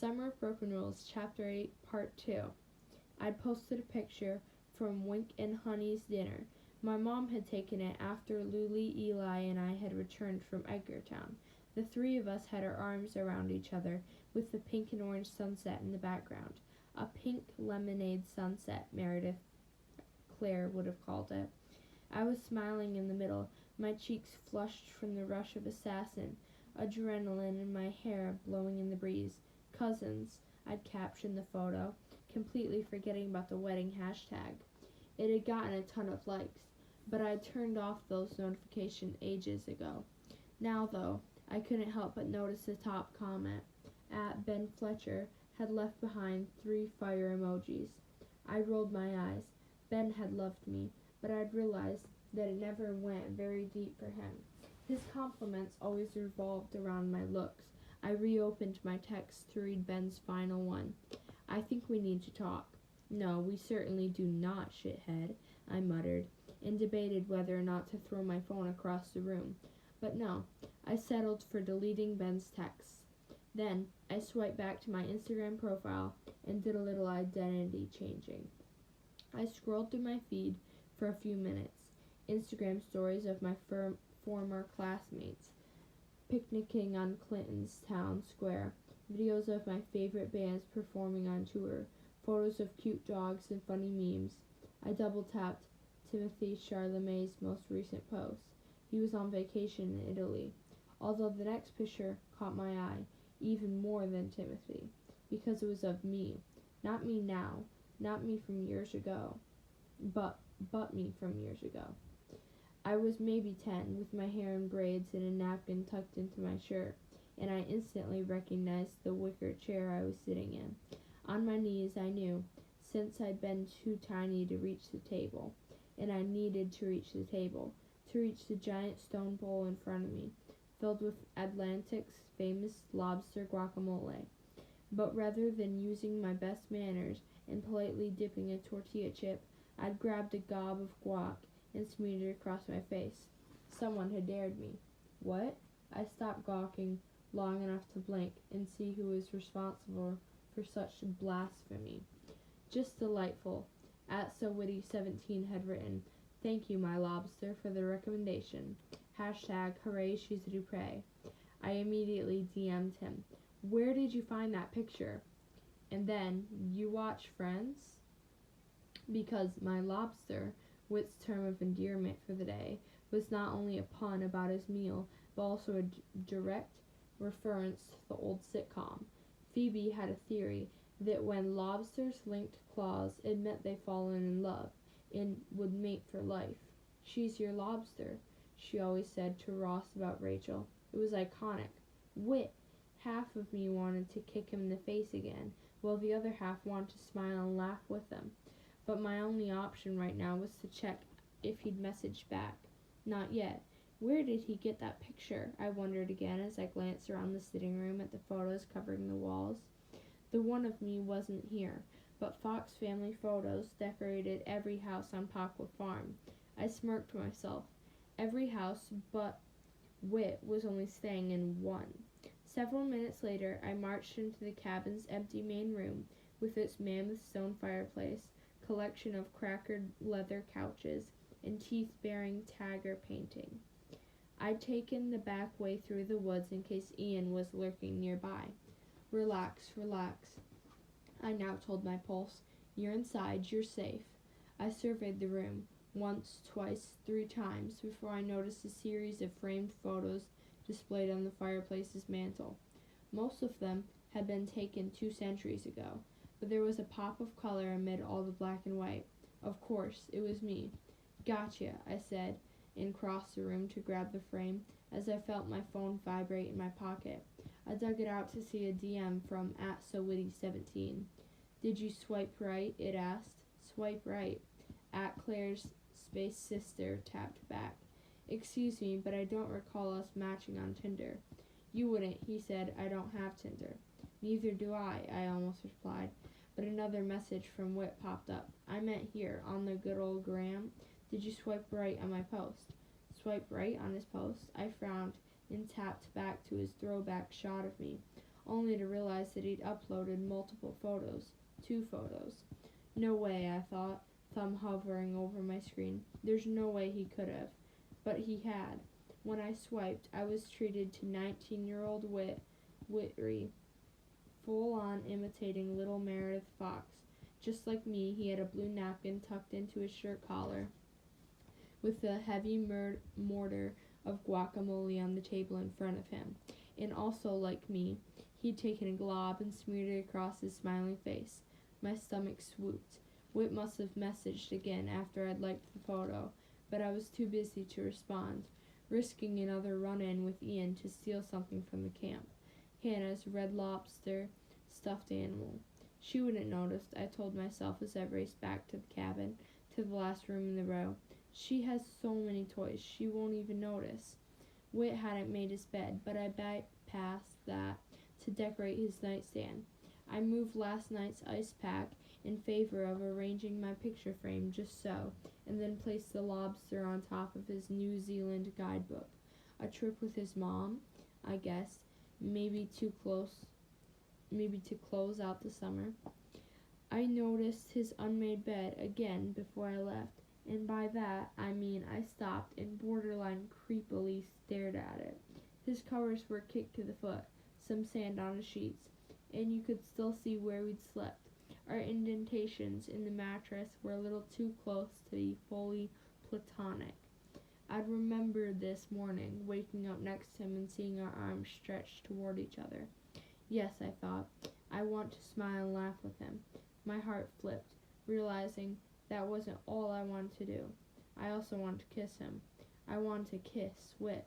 Summer of Broken Rules, Chapter 8, Part 2. I'd posted a picture from Wink and Honey's dinner. My mom had taken it after Luli, Eli, and I had returned from Edgartown. The three of us had our arms around each other, with the pink and orange sunset in the background. A pink lemonade sunset, Meredith Clare would have called it. I was smiling in the middle, my cheeks flushed from the rush of assassin, adrenaline in my hair blowing in the breeze. Cousins, I'd captioned the photo, completely forgetting about the wedding hashtag. It had gotten a ton of likes, but I'd turned off those notifications ages ago. Now, though, I couldn't help but notice the top comment. @Ben Fletcher had left behind 3 fire emojis. I rolled my eyes. Ben had loved me, but I'd realized that it never went very deep for him. His compliments always revolved around my looks. I reopened my text to read Ben's final one. "I think we need to talk." "No, we certainly do not, shithead," I muttered, and debated whether or not to throw my phone across the room. But no, I settled for deleting Ben's texts. Then I swiped back to my Instagram profile and did a little identity changing. I scrolled through my feed for a few minutes. Instagram stories of my former classmates, picnicking on Clinton's town square, videos of my favorite bands performing on tour, photos of cute dogs and funny memes. I double-tapped Timothy Chalamet's most recent post. He was on vacation in Italy, although the next picture caught my eye even more than Timothy, because it was of me. Not me now, not me from years ago, but me from years ago. I was maybe 10, with my hair in braids and a napkin tucked into my shirt, and I instantly recognized the wicker chair I was sitting in. On my knees, I knew, since I'd been too tiny to reach the table, and I needed to reach the table, to reach the giant stone bowl in front of me, filled with Atlantic's famous lobster guacamole. But rather than using my best manners and politely dipping a tortilla chip, I'd grabbed a gob of guac and smeared it across my face. Someone had dared me. What? I stopped gawking long enough to blink and see who was responsible for such blasphemy. Just delightful. @SoWitty17 had written, "Thank you, my lobster, for the recommendation. #Hooray, she's a Dupre." I immediately DM'd him. "Where did you find that picture?" And then, "You watch Friends?" Because my lobster, Whit's term of endearment for the day, was not only a pun about his meal, but also a direct reference to the old sitcom. Phoebe had a theory that when lobsters linked claws, it meant they'd fallen in love and would mate for life. "She's your lobster," she always said to Ross about Rachel. It was iconic. Wit! Half of me wanted to kick him in the face again, while the other half wanted to smile and laugh with him. But my only option right now was to check if he'd messaged back. Not yet. Where did he get that picture? I wondered again as I glanced around the sitting room at the photos covering the walls. The one of me wasn't here, but Fox family photos decorated every house on Packwood Farm. I smirked to myself. Every house but Whit was only staying in one. Several minutes later, I marched into the cabin's empty main room with its mammoth stone fireplace, collection of crackered leather couches, and teeth-bearing Tagger painting. I'd taken the back way through the woods in case Ian was lurking nearby. Relax, relax, I now told my pulse. You're inside, you're safe. I surveyed the room, once, twice, 3 times, before I noticed a series of framed photos displayed on the fireplace's mantel. Most of them had been taken 2 centuries ago, but there was a pop of color amid all the black and white. Of course, it was me. "Gotcha," I said, and crossed the room to grab the frame as I felt my phone vibrate in my pocket. I dug it out to see a DM from @SoWitty17. "Did you swipe right?" it asked. "Swipe right." @Claire's space sister tapped back. "Excuse me, but I don't recall us matching on Tinder." "You wouldn't," he said. "I don't have Tinder." "Neither do I almost replied. But another message from Whit popped up. "I meant here, on the good old gram. Did you swipe right on my post?" Swipe right on his post? I frowned and tapped back to his throwback shot of me, only to realize that he'd uploaded multiple photos. 2 photos. No way, I thought, thumb hovering over my screen. There's no way he could have. But he had. When I swiped, I was treated to 19-year-old Whitry, full-on imitating little Meredith Fox. Just like me, he had a blue napkin tucked into his shirt collar, with a heavy mortar of guacamole on the table in front of him. And also, like me, he'd taken a glob and smeared it across his smiling face. My stomach swooped. Whit must have messaged again after I'd liked the photo, but I was too busy to respond, risking another run-in with Ian to steal something from the camp. Hannah's red lobster stuffed animal. She wouldn't notice, I told myself as I raced back to the cabin, to the last room in the row. She has so many toys, she won't even notice. Whit hadn't made his bed, but I bypassed that to decorate his nightstand. I moved last night's ice pack in favor of arranging my picture frame just so, and then placed the lobster on top of his New Zealand guidebook. A trip with his mom, I guess, maybe to close out the summer. I noticed his unmade bed again before I left, and by that I mean I stopped and borderline creepily stared at it. His covers were kicked to the foot, some sand on the sheets, and you could still see where we'd slept. Our indentations in the mattress were a little too close to be fully platonic. I'd remembered this morning, waking up next to him and seeing our arms stretched toward each other. Yes, I thought, I want to smile and laugh with him. My heart flipped, realizing that wasn't all I wanted to do. I also wanted to kiss him. I wanted to kiss Whit.